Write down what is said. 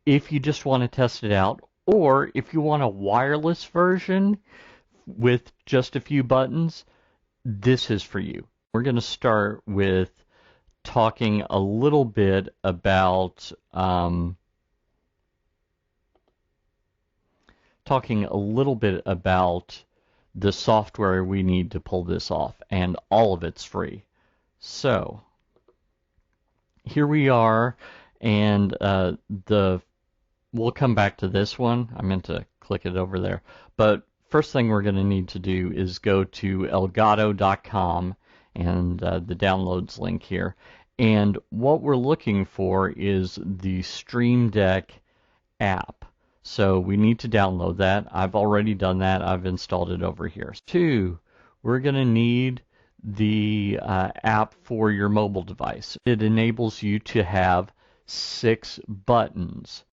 if you just want to test it out, or if you want a wireless version with just a few buttons, this is for you. We're going to start with talking a little bit about the software we need to pull this off, and all of it's free. So here we are, and we'll come back to this one. I meant to click it over there, but first thing we're going to need to do is go to elgato.com and the downloads link here. And what we're looking for is the Streamdeck app. So we need to download that. I've already done that. I've installed it over here. 2, we're going to need the app for your mobile device. It enables you to have 6 buttons.